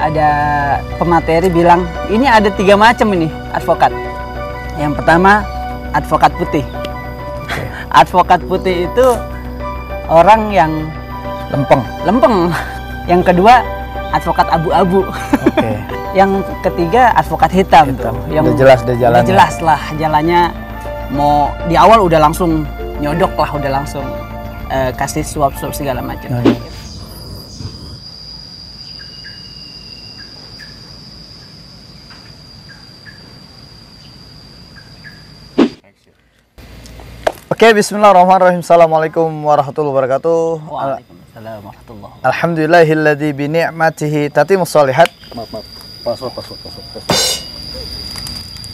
ada pemateri bilang ini ada 3 macam ini advokat. Yang pertama advokat putih. Advokat putih itu orang yang lempeng. Yang kedua advokat abu-abu. Yang ketiga advokat hitam. Tuh. Yang udah jelas lah jalannya, mau di awal udah langsung nyodok lah, udah langsung kasih suap-suap segala macam. Oke, bismillahirrahmanirrahim. Assalamualaikum warahmatullahi wabarakatuh. Waalaikumsalam warahmatullahi wabarakatuh. Alhamdulillahilladzi bi ni'matihi tatimmus shalihat. Maaf. Password.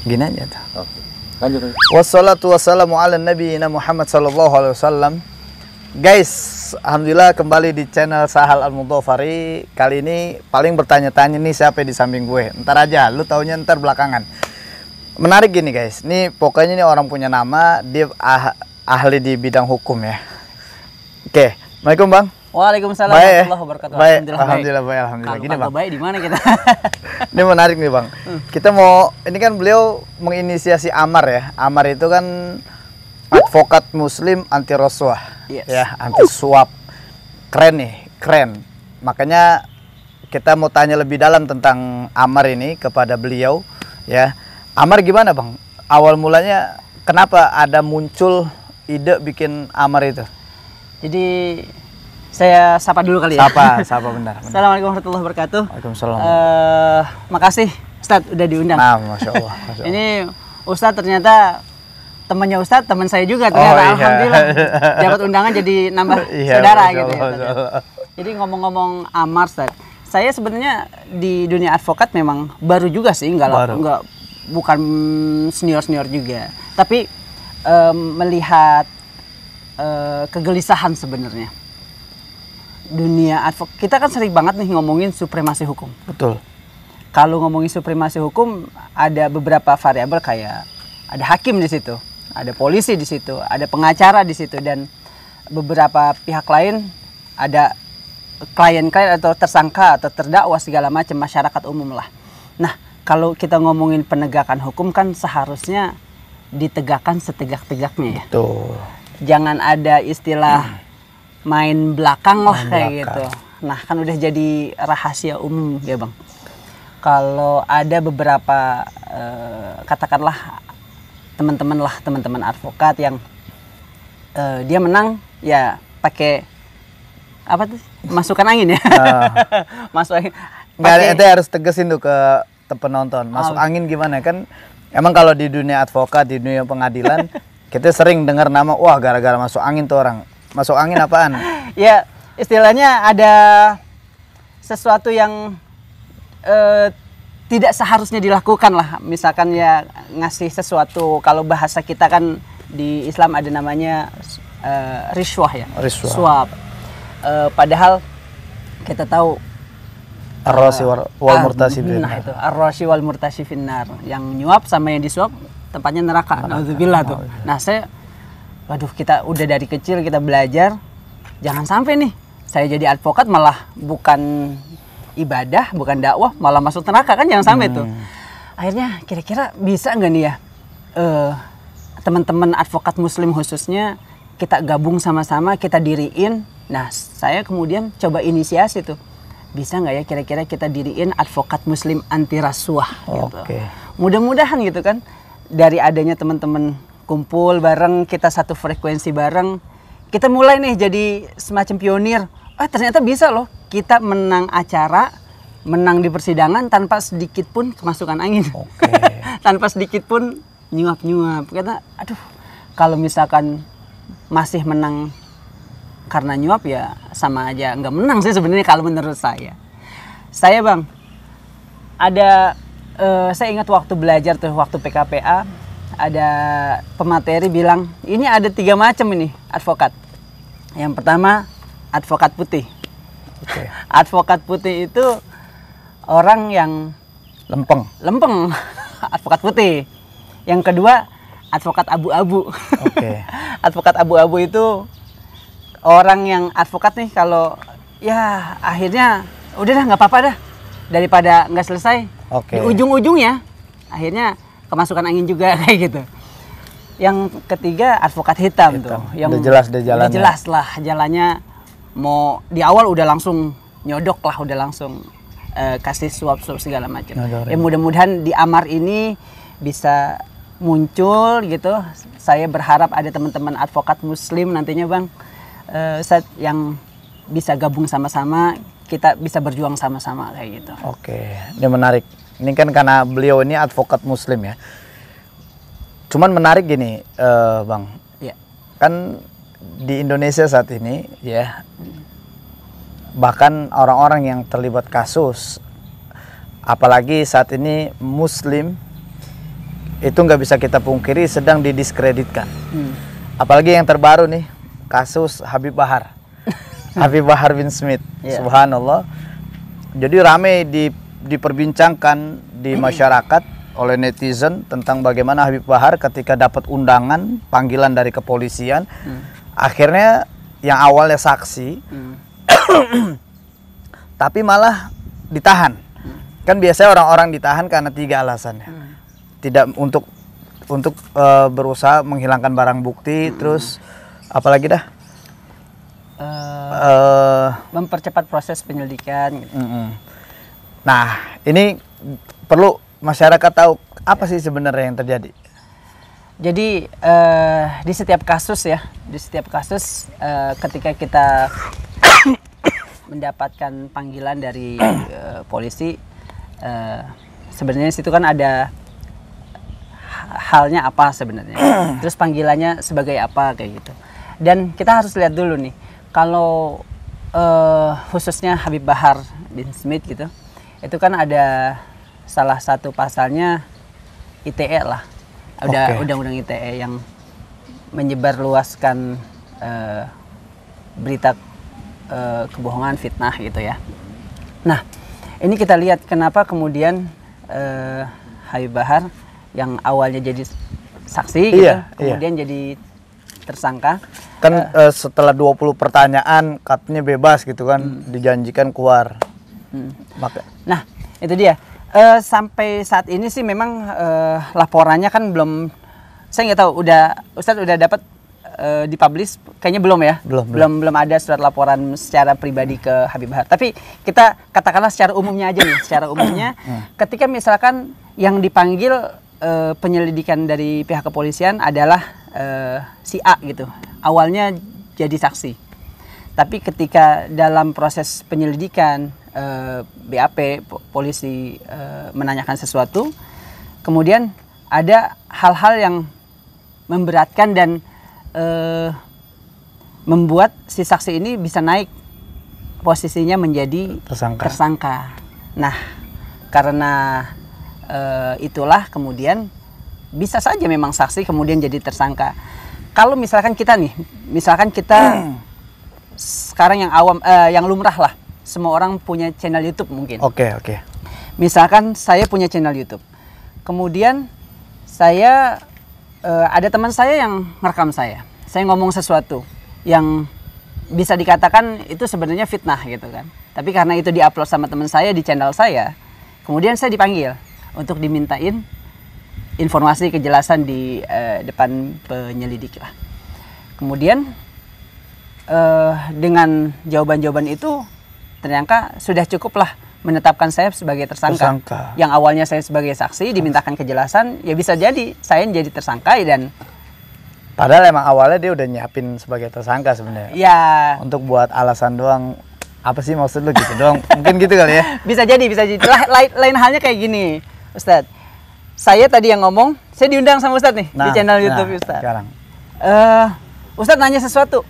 Gini aja tuh. Oke. Lanjut. Wassalatu wassalamu ala nabiyina Muhammad sallallahu alaihi wasallam. Guys, alhamdulillah kembali di channel Sahal Al-Mudhafari. Kali ini paling bertanya-tanya nih siapa di samping gue. Ntar aja, lu taunya ntar belakangan. Menarik gini guys. Nih pokoknya ini orang punya nama, dia ahli di bidang hukum ya. Oke, Assalamualaikum Bang. Waalaikumsalam warahmatullahi wabarakatuh. Baik, alhamdulillah baik. Gini Bang. Baik di mana kita? Ini menarik nih Bang. Kita mau, ini kan beliau menginisiasi Amar ya. Amar itu kan advokat muslim anti rasuah. Yes. Ya, anti suap. Keren nih, keren. Makanya kita mau tanya lebih dalam tentang Amar ini kepada beliau ya. Amar gimana Bang? Awal mulanya kenapa ada muncul ide bikin Amar itu? Jadi saya sapa dulu kali ya. Sapa benar. Assalamualaikum warahmatullahi wabarakatuh. Waalaikumsalam. Makasih Ustadz udah diundang. Nah, Masya Allah. Ini Ustadz ternyata temannya Ustadz, teman saya juga ternyata. Iya. Alhamdulillah dapat undangan jadi nambah saudara gitu ya. Jadi ngomong-ngomong Amar Ustadz, saya sebenarnya di dunia advokat memang baru juga sih, bukan senior juga. Tapi melihat kegelisahan sebenarnya. Dunia advokat kita kan sering banget nih ngomongin supremasi hukum. Betul. Kalau ngomongin supremasi hukum ada beberapa variabel, kayak ada hakim di situ, ada polisi di situ, ada pengacara di situ, dan beberapa pihak lain, ada klien-klien atau tersangka atau terdakwa segala macam, masyarakat umum lah. Nah, kalau kita ngomongin penegakan hukum kan seharusnya ditegakkan setegak-tegaknya ya. Betul. Jangan ada istilah main belakang lah kayak gitu. Nah, kan udah jadi rahasia umum ya Bang. Kalau ada beberapa katakanlah teman-teman advokat yang dia menang ya pakai apa tuh? Masukan angin ya. Masuk angin. Nggak, itu harus tegesin tuh ke penonton. Masuk angin gimana kan? Emang kalau di dunia advokat, di dunia pengadilan kita sering dengar nama, wah gara-gara masuk angin tuh orang. Masuk angin apaan? Ya, istilahnya ada sesuatu yang tidak seharusnya dilakukan lah. Misalkan ya ngasih sesuatu, kalau bahasa kita kan di Islam ada namanya riswah ya. Suap. Padahal kita tahu ar-rashi wal murtasi finnar. Nah itu, ar-rashi wal murtasi finnar. Yang nyuap sama yang disuap tempatnya neraka. Nauzubillah tuh. Nah, waduh, kita udah dari kecil kita belajar, jangan sampai nih saya jadi advokat malah bukan ibadah, bukan dakwah, malah masuk neraka kan, jangan sampai tuh. Akhirnya kira-kira bisa nggak nih ya teman-teman advokat muslim khususnya kita gabung sama-sama, kita diriin. Nah, saya kemudian coba inisiasi tuh. Bisa nggak ya kira-kira kita diriin advokat muslim anti rasuah gitu. Mudah-mudahan gitu kan, dari adanya teman-teman kumpul bareng, kita satu frekuensi bareng, kita mulai nih jadi semacam pionir. Ternyata bisa loh, kita menang acara, menang di persidangan tanpa sedikit pun kemasukan angin. Tanpa sedikit pun nyuap-nyuap. Karena aduh, kalau misalkan masih menang karena nyuap ya sama aja nggak menang sih sebenarnya kalau menurut saya. Saya Bang, saya ingat waktu belajar tuh, waktu PKPA, ada pemateri bilang ini ada 3 macam ini advokat. Yang pertama advokat putih. Advokat putih itu orang yang lempeng, advokat putih. Yang kedua advokat abu-abu. Advokat abu-abu itu orang yang advokat nih, kalau ya akhirnya udah dah nggak apa-apa dah, daripada nggak selesai. Oke. Di ujung-ujungnya akhirnya kemasukan angin juga kayak gitu. Yang ketiga advokat hitam. Tuh, yang udah jelas deh jalannya. Udah jelas lah jalannya. Mau di awal udah langsung nyodok lah, udah langsung kasih suap segala macam. Ya mudah-mudahan di Amar ini bisa muncul gitu. Saya berharap ada teman-teman advokat Muslim nantinya Bang, yang bisa gabung sama-sama, kita bisa berjuang sama-sama kayak gitu. Oke, ini menarik. Ini kan karena beliau ini advokat Muslim ya. Cuman menarik gini, Bang. Ya. Kan di Indonesia saat ini ya, bahkan orang-orang yang terlibat kasus, apalagi saat ini Muslim, itu nggak bisa kita pungkiri sedang didiskreditkan. Apalagi yang terbaru nih, kasus Habib Bahar. Habib Bahar bin Smith. Subhanallah. Jadi ramai diperbincangkan di masyarakat oleh netizen tentang bagaimana Habib Bahar ketika dapat undangan panggilan dari kepolisian, akhirnya yang awalnya saksi tapi malah ditahan. Kan biasanya orang-orang ditahan karena 3 alasannya. Tidak untuk berusaha menghilangkan barang bukti, terus apalagi dah? Mempercepat proses penyelidikan gitu. Nah, ini perlu masyarakat tahu apa sih sebenarnya yang terjadi. Jadi di setiap kasus ya, ketika kita mendapatkan panggilan dari polisi, sebenarnya situ kan ada halnya apa sebenarnya, terus panggilannya sebagai apa kayak gitu. Dan kita harus lihat dulu nih, kalau khususnya Habib Bahar bin Smith gitu, itu kan ada salah satu pasalnya ITE lah, ada undang-undang ITE yang menyebarluaskan berita kebohongan, fitnah gitu ya. Nah, ini kita lihat kenapa kemudian Habib Bahar yang awalnya jadi saksi gitu, kemudian jadi tersangka. Kan setelah 20 pertanyaan katanya bebas gitu kan, dijanjikan keluar. Nah, itu dia. Sampai saat ini sih memang laporannya kan belum, saya nggak tahu Ustadz udah dapat dipublish, kayaknya belum ya, belum ada surat laporan secara pribadi ke Habib Bahar. Tapi kita katakanlah secara umumnya aja nih, secara umumnya ketika misalkan yang dipanggil penyelidikan dari pihak kepolisian adalah si A gitu, awalnya jadi saksi, tapi ketika dalam proses penyelidikan BAP polisi menanyakan sesuatu, kemudian ada hal-hal yang memberatkan dan membuat si saksi ini bisa naik posisinya menjadi tersangka. Nah, karena itulah kemudian bisa saja memang saksi kemudian jadi tersangka. Kalau misalkan kita sekarang yang awam, yang lumrah lah, semua orang punya channel YouTube mungkin. Oke. Misalkan saya punya channel YouTube, kemudian saya ada teman saya yang ngerekam saya ngomong sesuatu yang bisa dikatakan itu sebenarnya fitnah gitu kan. Tapi karena itu diupload sama teman saya di channel saya, kemudian saya dipanggil untuk dimintain informasi kejelasan di depan penyelidik lah. Kemudian dengan jawaban-jawaban itu ternyata sudah cukup lah menetapkan saya sebagai tersangka. Yang awalnya saya sebagai saksi dimintakan kejelasan, ya bisa jadi saya jadi tersangka dan padahal emang awalnya dia udah nyiapin sebagai tersangka sebenarnya. Ya. Untuk buat alasan doang. Apa sih maksud lu gitu doang? Mungkin gitu kali ya. Bisa jadi. Lain halnya kayak gini, Ustadz. Saya tadi yang ngomong, saya diundang sama Ustadz nih di channel YouTube Ustadz. Sekarang. Ustadz nanya sesuatu.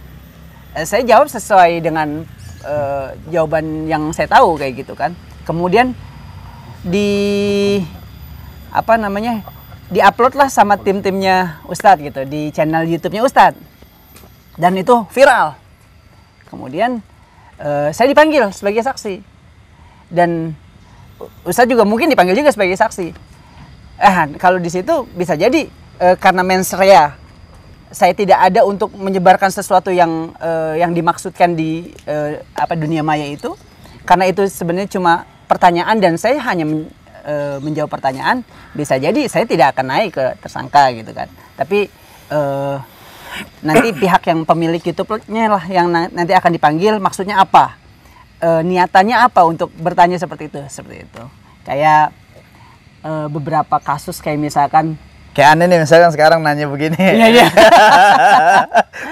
Saya jawab sesuai dengan jawaban yang saya tahu kayak gitu kan. Kemudian diupload lah sama tim-timnya Ustadz gitu di channel YouTube-nya Ustadz. Dan itu viral. Kemudian saya dipanggil sebagai saksi. Dan Ustadz juga mungkin dipanggil juga sebagai saksi. Kalau di situ bisa jadi karena mens rea, saya tidak ada untuk menyebarkan sesuatu yang dimaksudkan di dunia maya itu, karena itu sebenarnya cuma pertanyaan dan saya hanya menjawab pertanyaan, bisa jadi saya tidak akan naik ke tersangka gitu kan. Tapi nanti pihak yang pemilik YouTube-nya lah yang nanti akan dipanggil, maksudnya apa, niatannya apa untuk bertanya seperti itu. Kayak beberapa kasus kayak misalkan kayak aneh nih misalkan sekarang nanya begini. Iya.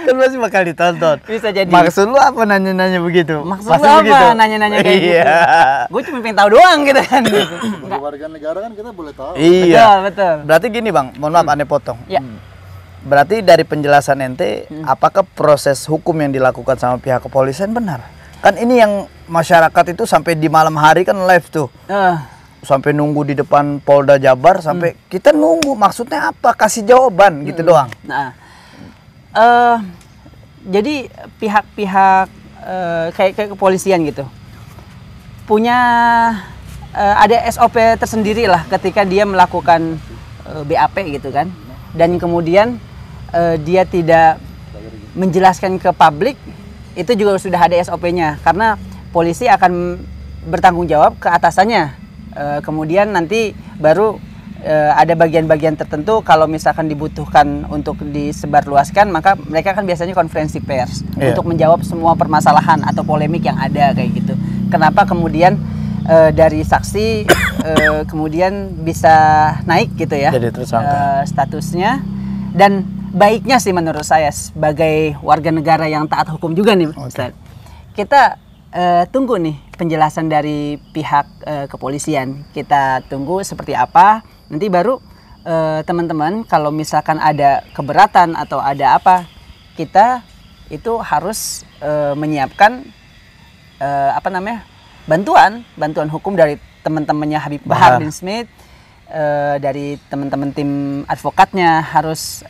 Kan pasti bakal ditonton. Bisa jadi. Maksud lu apa nanya-nanya begitu? Maksud Pasti lu apa begitu. nanya-nanya kayak Iya. gitu? Gue cuma pengen tahu doang gitu kan. Gitu. Sebagai warga negara kan kita boleh tahu. Iya. Betul. Berarti gini Bang, mohon maaf aneh potong. Ya. Berarti dari penjelasan ente, apakah proses hukum yang dilakukan sama pihak kepolisian benar? Kan ini yang masyarakat itu sampai di malam hari kan live tuh. Sampai nunggu di depan Polda Jabar, sampai kita nunggu, maksudnya apa? Kasih jawaban gitu doang. Nah, jadi pihak-pihak kayak kepolisian gitu punya ada SOP tersendiri lah ketika dia melakukan BAP gitu kan, dan kemudian dia tidak menjelaskan ke publik, itu juga sudah ada SOP-nya karena polisi akan bertanggung jawab ke atasannya. Kemudian nanti baru ada bagian-bagian tertentu kalau misalkan dibutuhkan untuk disebarluaskan, maka mereka kan biasanya konferensi pers untuk menjawab semua permasalahan atau polemik yang ada kayak gitu. Kenapa kemudian dari saksi kemudian bisa naik gitu ya Jadi tersangka. statusnya. Dan baiknya sih menurut saya sebagai warga negara yang taat hukum juga nih Ustaz, kita tunggu nih penjelasan dari pihak kepolisian. Kita tunggu seperti apa. Nanti baru teman-teman kalau misalkan ada keberatan atau ada apa, kita itu harus menyiapkan bantuan hukum dari teman-temannya Habib Bahar bin Smith, dari teman-teman tim advokatnya harus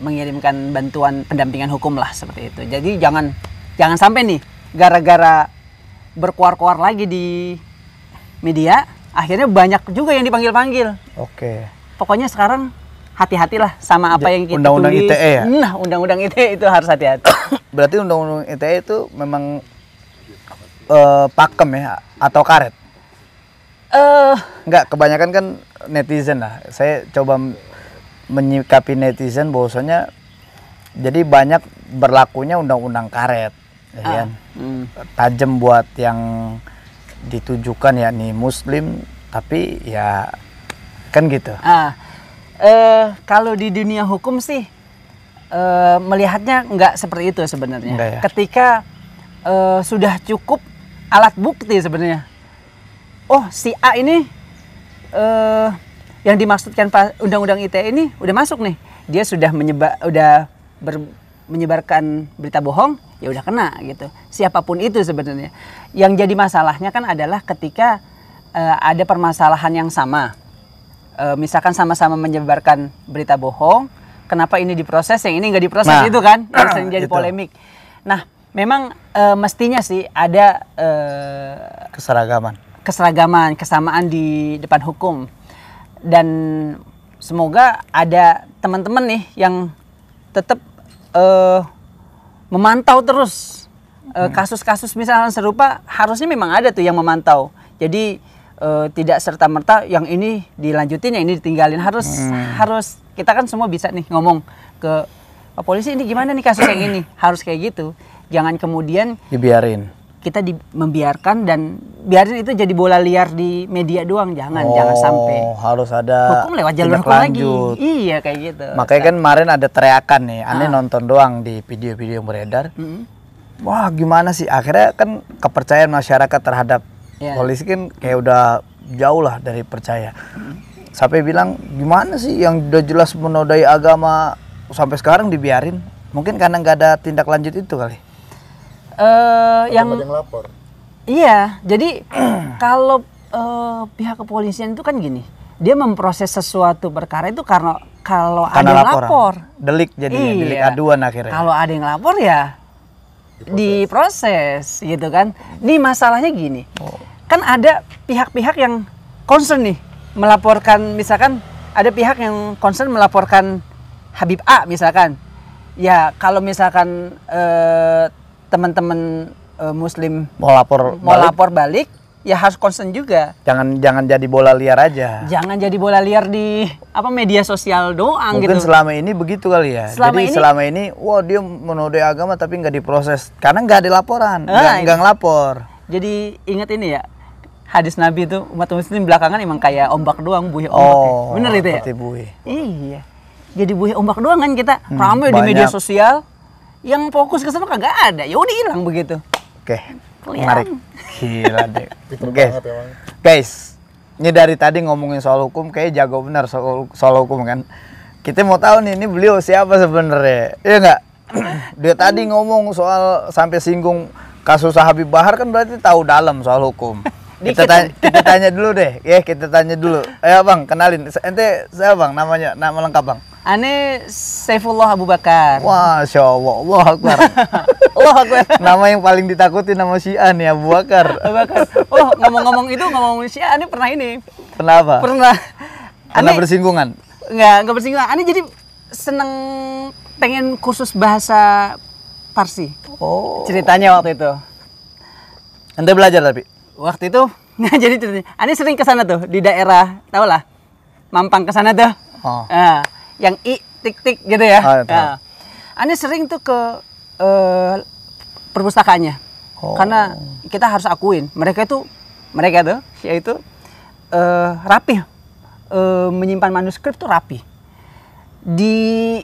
mengirimkan bantuan pendampingan hukum lah seperti itu. Jadi jangan sampai nih gara-gara berkuar-kuar lagi di media, akhirnya banyak juga yang dipanggil-panggil. Oke. Pokoknya sekarang hati-hatilah sama apa yang kita Undang-undang tulis. ITE ya? Nah, undang-undang ITE itu harus hati-hati. Berarti undang-undang ITE itu memang pakem ya atau karet? Enggak, kebanyakan kan netizen lah. Saya coba menyikapi netizen bahwasanya jadi banyak berlakunya undang-undang karet. Ya kan? Tajam buat yang ditujukan yakni muslim, tapi ya kan gitu. Kalau di dunia hukum sih melihatnya nggak seperti itu sebenarnya. Ya? Ketika sudah cukup alat bukti sebenarnya. Oh, si A ini yang dimaksudkan undang-undang ITE ini udah masuk nih. Dia sudah menyebarkan berita bohong, ya udah kena gitu. Siapapun itu sebenarnya. Yang jadi masalahnya kan adalah ketika ada permasalahan yang sama. Misalkan sama-sama menyebarkan berita bohong, kenapa ini diproses, yang ini nggak diproses, itu kan yang sering jadi polemik. Nah, memang mestinya sih ada keseragaman, kesamaan di depan hukum. Dan semoga ada teman-teman nih yang tetap memantau terus kasus-kasus misalnya serupa, harusnya memang ada tuh yang memantau. Jadi tidak serta-merta yang ini dilanjutin, yang ini ditinggalin. Harus kita kan semua bisa nih ngomong ke Pak Polisi, ini gimana nih kasus yang ini, harus kayak gitu. Jangan kemudian Dibiarin. kita membiarkan dan biarin itu jadi bola liar di media doang. Jangan sampai. Harus ada Hukum lewat jalur hukum lagi. Iya kayak gitu. Makanya kan kemarin ada teriakan nih, aneh nonton doang di video-video yang beredar. Wah gimana sih, akhirnya kan kepercayaan masyarakat terhadap polisi kan kayak udah jauh lah dari percaya. Sampai bilang gimana sih yang udah jelas menodai agama sampai sekarang dibiarin. Mungkin karena nggak ada tindak lanjut itu kali. Yang lapor. Iya, jadi kalau pihak kepolisian itu kan gini, dia memproses sesuatu perkara itu karena kalau ada yang lapor, delik jadinya, delik aduan akhirnya. Kalau ada yang lapor ya diproses gitu kan. Nih masalahnya gini, kan ada pihak-pihak yang concern nih melaporkan, misalkan ada pihak yang concern melaporkan Habib A misalkan. Ya kalau misalkan teman-teman muslim mau lapor balik, ya harus concern juga. Jangan jadi bola liar aja. Jangan jadi bola liar di media sosial doang Mungkin gitu. selama ini begitu kali ya. Selama ini wah dia menodai agama tapi nggak diproses karena nggak ada laporan, nggak ngelapor. Jadi ingat ini ya, hadis Nabi itu umat muslim belakangan emang kayak ombak doang, buih ombak ya. Bener itu ya? Buih. Iya. Jadi buih ombak doang kan kita ramai di media sosial. Yang fokus ke sana kagak ada. Ya udah hilang begitu. Oke. Kelihatan. Menarik. Gila deh. Guys, ini dari tadi ngomongin soal hukum kayak jago benar soal hukum kan. Kita mau tahu nih ini beliau siapa sebenarnya. Iya enggak? Dia tadi ngomong soal sampai singgung kasus Habib Bahar kan berarti tahu dalam soal hukum. Kita tanya dulu deh. Ya, kita tanya dulu. Ayo Bang, kenalin. Ente siapa Bang namanya? Nama lengkap Bang? Ane Saifullah Abu Bakar. Masya Allah, Allah Akbar. Allah Akbar. Nama yang paling ditakuti nama Syiah nih, Abu Bakar. Abu Bakar. Oh, ngomong Syiah, Ane pernah ini. Pernah apa? Pernah bersinggungan? Enggak bersinggungan. Ane jadi seneng pengen kursus bahasa Parsi. Oh. Ceritanya waktu itu. Ente belajar tapi? Waktu itu nggak jadi ceritanya. Ane sering ke sana tuh di daerah, tau lah, Mampang ke sana tuh. Oh. Nah, yang tik gitu ya. Oh, nah, Ane sering tuh ke perpustakaannya. Karena kita harus akuin mereka tuh yaitu rapi, menyimpan manuskrip tuh rapi. Di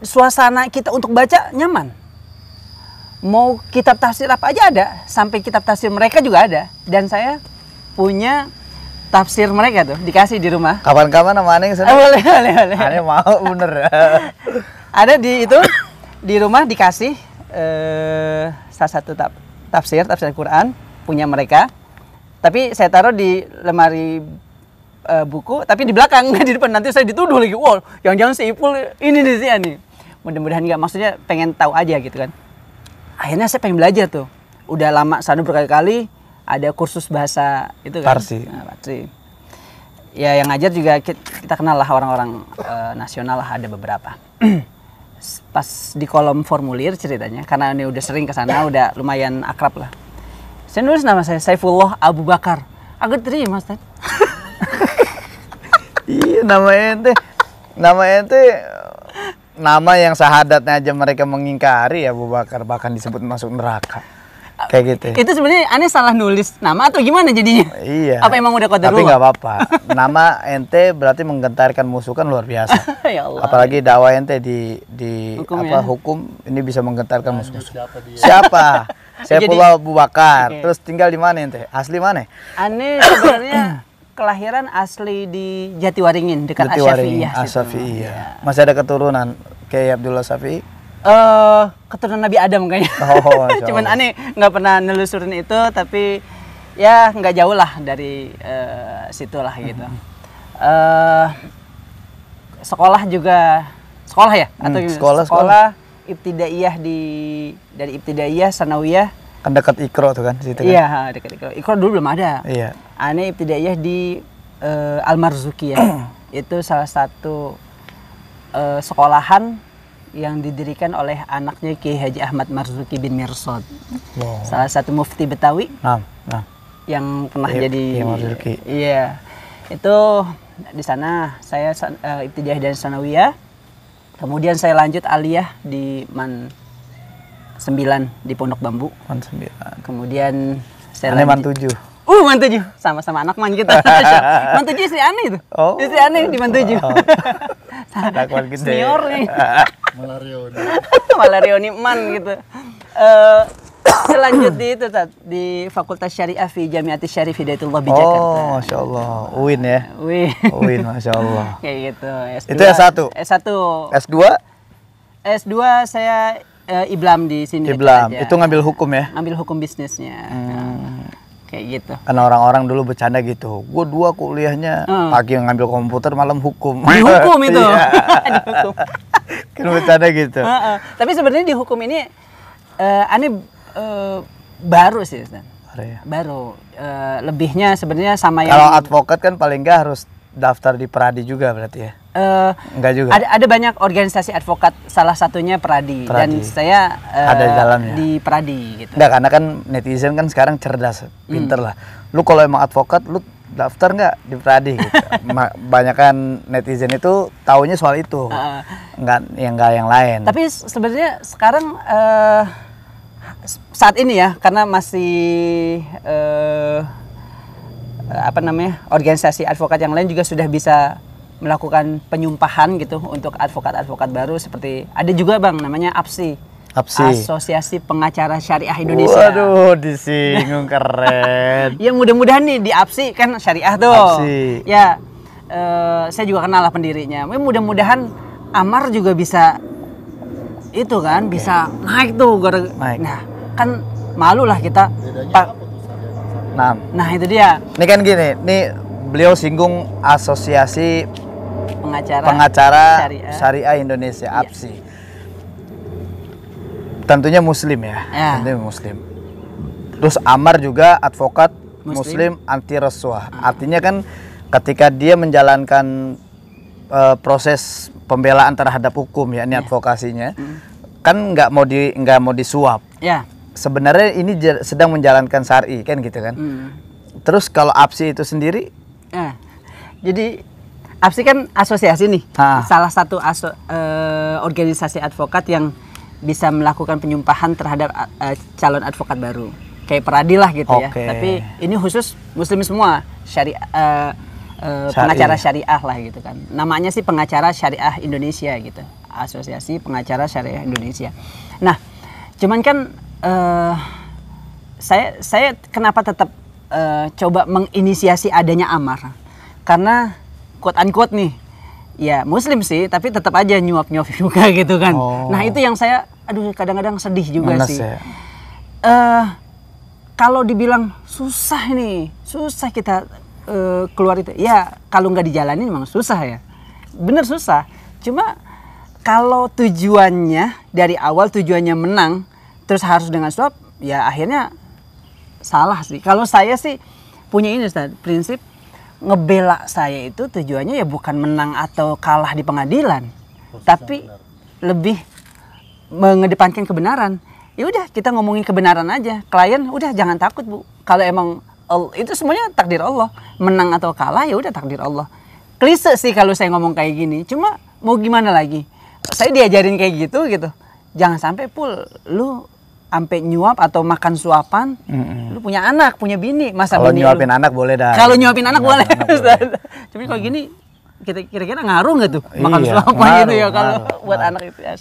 suasana kita untuk baca nyaman. Mau kitab tafsir apa aja ada, sampai kitab tafsir mereka juga ada. Dan saya punya tafsir mereka tuh dikasih di rumah. Kapan-kapan sama Aneh kesana? Boleh. Aneh mau bener. Ada di itu di rumah dikasih salah satu tafsir Al-Quran punya mereka. Tapi saya taruh di lemari buku, tapi di belakang nggak di depan. Nanti saya dituduh lagi. Wow, jangan-jangan si Ipul ini di sini. Mudah-mudahan nggak. Maksudnya pengen tahu aja gitu kan. Akhirnya saya pengen belajar tuh. Udah lama sana berkali-kali. Ada kursus bahasa itu kan. Parsi. Nah, Parsi. Ya yang ngajar juga kita kenal lah orang-orang nasional lah, ada beberapa. Pas di kolom formulir ceritanya, karena ini udah sering ke sana, udah lumayan akrab lah. Saya nulis nama saya Saifullah Abu Bakar. Agak terima, Ustaz. Iya, nama ente nama yang sahadatnya aja mereka mengingkari Abu Bakar, bahkan disebut masuk neraka. Kayak gitu. Itu sebenarnya Aneh salah nulis nama atau gimana jadinya? Iya. Apa emang udah qadarullah? Tapi nggak apa-apa. Nama ente berarti menggentarkan musuh kan luar biasa. Ya Allah. Apalagi dakwah ente di hukum, hukum ini bisa menggentarkan musuh. Siapa dia? Siapa? Saya Jadi- Pulau Abu Bakar. Oke. Terus tinggal di mana ente? Asli mana? Aneh sebenarnya kelahiran asli di Jatiwaringin dekat Asyafi'iyah. situ. Asyafi'iyah. Masih ada keturunan kayak Abdullah Syafi'i? Keturunan Nabi Adam kayaknya. Oh, Masya Cuman Allah. Aneh nggak pernah nelusurin itu, tapi ya nggak jauh lah dari situ lah gitu. Sekolah juga sekolah ya atau gimana? sekolah. Ibtidaiyah dari Ibtidaiyah Sanawiyah. Kan dekat Ikro tuh kan situ kan? Iya, dekat Ikro. Ikro dulu belum ada. Iya. Aneh Ibtidaiyah di Al-Marzuqiyah. Itu salah satu sekolahan yang didirikan oleh anaknya Kiai Haji Ahmad Marzuki bin Mirsad. Wow. Salah satu mufti Betawi Nah. yang pernah Iya, jadi Kiai Marzuki. Iya. Itu di sana saya Ibtidaiyah dan Sanawiyah. Kemudian saya lanjut aliyah di Man 9 di Pondok Bambu. Man 9. Kemudian saya Aneh Man lanjut 7. Man 7, sama-sama anak man kita. Man 7 istri Aneh itu. Oh. Istri Aneh di Man 7. Dakwah gede. Senior nih. Malarioni. Malah Rioni Man gitu. Saya lanjut di itu di Fakultas Syariah fi Jamiati Syarif Hidayatullah di Jakarta. Oh, Masya Allah. UIN ya? Wih. UIN, Masya Allah. Kayak gitu. S2, Itu S1? S1. S2? S2 saya Iblam di sini. dekat Iblam. aja. Itu ngambil hukum ya? Ngambil hukum bisnisnya. Kayak gitu. Karena orang-orang dulu bercanda gitu. Gue 2 kuliahnya pagi ngambil komputer, malam hukum. Di hukum itu. Iya. Di hukum. Kan bercanda gitu. Tapi sebenarnya di hukum ini Aneh baru sih, Ustaz. Baru. Lebihnya sebenarnya sama yang Kalau advokat kan paling nggak harus daftar di Peradi juga berarti ya? Enggak juga. Ada banyak organisasi advokat, salah satunya Peradi. Dan saya ada di dalamnya. Di Peradi gitu. Enggak, karena kan netizen kan sekarang cerdas, pinter lah. Lu kalau emang advokat, lu daftar nggak di Peradi gitu. Banyakan netizen itu taunya soal itu, nggak yang lain. Tapi sebenarnya sekarang saat ini ya, karena masih organisasi advokat yang lain juga sudah bisa melakukan penyumpahan gitu untuk advokat-advokat baru, seperti ada juga Bang namanya APSI. Asosiasi Pengacara Syariah Indonesia. Waduh, disinggung keren. Ya mudah-mudahan nih di APSI kan syariah tuh. APSI. Ya, saya juga kenal lah pendirinya. Mudah-mudahan Amar juga bisa itu kan, bisa naik tuh. Naik. Nah, kan malu lah kita. Nah itu dia. Ini kan gini, nih beliau singgung Asosiasi Pengacara Syariah Indonesia, APSI. Tentunya Muslim ya. Tentunya Muslim. Terus Amar juga advokat Muslim anti rasuah. Artinya kan ketika dia menjalankan proses pembelaan terhadap hukum ya, ini advokasinya, kan nggak mau disuap. Ya. Sebenarnya ini sedang menjalankan syar'i kan gitu kan. Terus kalau APSI itu sendiri? Jadi APSI kan asosiasi nih, salah satu organisasi advokat yang bisa melakukan penyumpahan terhadap calon advokat baru, kayak Peradi lah gitu ya. Tapi ini khusus Muslim semua, pengacara syariah lah gitu kan. Namanya sih Pengacara Syariah Indonesia gitu, Asosiasi Pengacara Syariah Indonesia. Nah, cuman kan saya kenapa tetap coba menginisiasi adanya Amar, karena quote unquote nih, ya Muslim sih, tapi tetap aja nyuap-nyuap juga gitu kan. Nah itu yang saya, kadang-kadang sedih juga sih. Kalau dibilang susah kita keluar itu, ya kalau nggak dijalanin memang susah ya, bener susah. Cuma kalau tujuannya dari awal tujuannya menang, terus harus dengan suap, ya akhirnya salah sih. Kalau saya sih punya ini Ustaz, prinsip ngebela saya itu tujuannya ya bukan menang atau kalah di pengadilan, tapi lebih mengedepankan kebenaran. Ya udah, kita ngomongin kebenaran aja. Klien udah jangan takut Bu. Kalau emang itu semuanya takdir Allah. Menang atau kalah ya udah takdir Allah. Klise sih kalau saya ngomong kayak gini. Cuma mau gimana lagi? Saya diajarin kayak gitu. Jangan sampai lu sampai nyuap atau makan suapan. Lu punya anak, punya bini, masa kalau bini nyuapin anak boleh dah. Kalau nyuapin anak boleh. Tapi kalau gini kira-kira ngaruh nggak tuh makan suapan gitu ya kalau buat anak itu ya.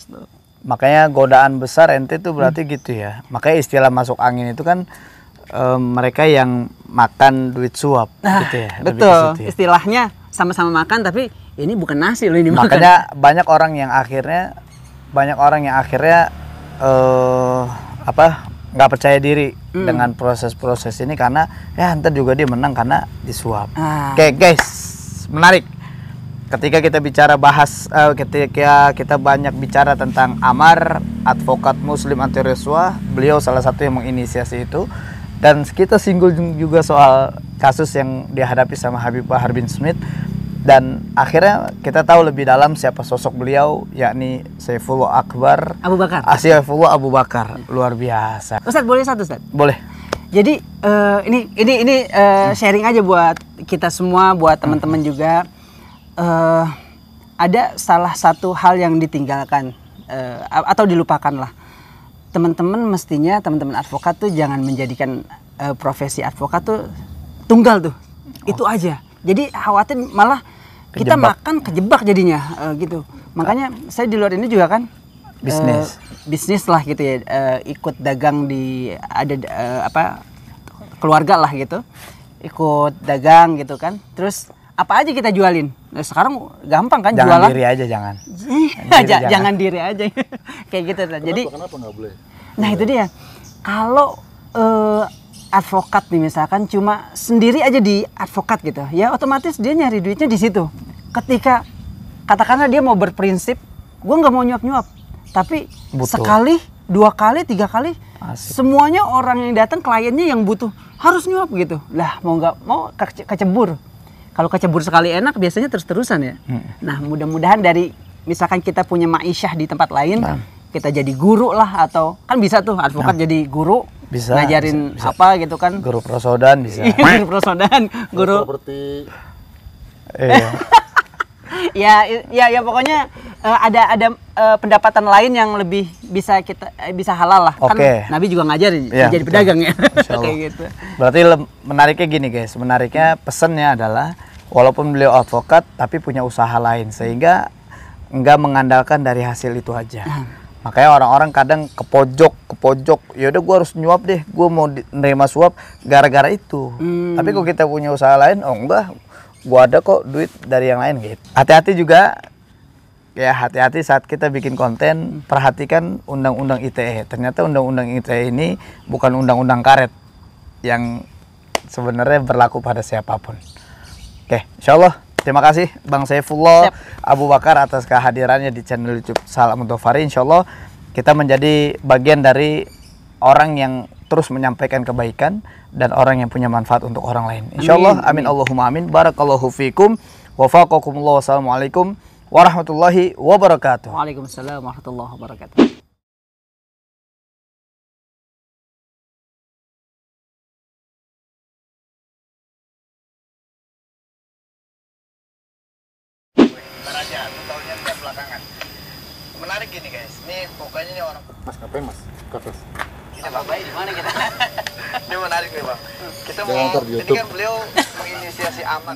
Makanya godaan besar ente tuh berarti gitu ya. Makanya istilah masuk angin itu kan mereka yang makan duit suap gitu ya. Betul. Ya. Istilahnya sama-sama makan tapi ini bukan nasi loh ini. Makanya banyak orang yang akhirnya nggak percaya diri dengan proses-proses ini, karena ya ntar juga dia menang karena disuap. Oke guys, menarik. Ketika kita ketika kita banyak bicara tentang Amar, advokat Muslim anti rasuah, beliau salah satu yang menginisiasi itu, dan kita singgung juga soal kasus yang dihadapi sama Habib Bahar bin Smith, dan akhirnya kita tahu lebih dalam siapa sosok beliau, yakni Saifullah Abu Bakar. Luar biasa. Ustaz, boleh satu Ustaz? Boleh. Jadi ini sharing aja buat kita semua, buat teman-teman juga. Ada salah satu hal yang ditinggalkan atau dilupakan lah. Teman-teman teman-teman advokat tuh jangan menjadikan profesi advokat tuh tunggal tuh. Itu aja. Jadi khawatir malah kita makan kejebak jadinya gitu. Makanya saya di luar ini juga kan bisnis lah gitu ya, ikut dagang di keluarga lah gitu, ikut dagang gitu kan. Terus apa aja kita jualin. Nah, sekarang gampang kan jualan. Jangan diri aja jangan. Jangan diri aja kayak gitu. Jadi kenapa nggak boleh? Nah itu dia. Kalau advokat nih misalkan cuma sendiri aja di advokat gitu, ya otomatis dia nyari duitnya di situ. Ketika katakanlah dia mau berprinsip, gue nggak mau nyuap-nyuap, tapi sekali, 2 kali, 3 kali, semuanya orang yang datang kliennya yang butuh harus nyuap gitu. Lah mau nggak mau kecebur. Kalau kecebur sekali enak biasanya terus-terusan ya. Nah, mudah-mudahan dari misalkan kita punya ma'isyah di tempat lain, kita jadi guru lah, atau kan bisa tuh advokat jadi guru, bisa, ngajarin bisa. apa gitu kan. Guru prosodan bisa. Guru prosodan, guru Seperti ya pokoknya ada pendapatan lain yang lebih bisa bisa halal lah. Kan Nabi juga ngajarin jadi pedagang ya. Kayak gitu. Berarti menariknya gini guys, menariknya pesannya adalah walaupun beliau advokat tapi punya usaha lain sehingga enggak mengandalkan dari hasil itu aja. Makanya orang-orang kadang ke pojok, ya udah gue harus nyuap deh, gue mau nerima suap gara-gara itu. Tapi kalau kita punya usaha lain, oh enggak, gue ada kok duit dari yang lain gitu. Hati-hati juga, ya hati-hati saat kita bikin konten, perhatikan undang-undang ITE. Ternyata undang-undang ITE ini bukan undang-undang karet yang sebenarnya berlaku pada siapapun. Oke, insya Allah. Terima kasih Bang Saifullah Abu Bakar atas kehadirannya di channel YouTube Sahal Al-Mudhafari. Insya Allah kita menjadi bagian dari orang yang terus menyampaikan kebaikan dan orang yang punya manfaat untuk orang lain. Insya Allah, amin Allahumma amin. Barakallahu fikum. Wafaqakumullah. Wassalamualaikum warahmatullahi wabarakatuh. Waalaikumsalam warahmatullahi wabarakatuh. Menarik gini guys, ini pokoknya ini orang. Mas ngapain mas? Ke atas. Kita babai di mana kita? Ini menarik nih bang. Kita Jangan mau, ntar di ini YouTube. kan beliau menginisiasi amal.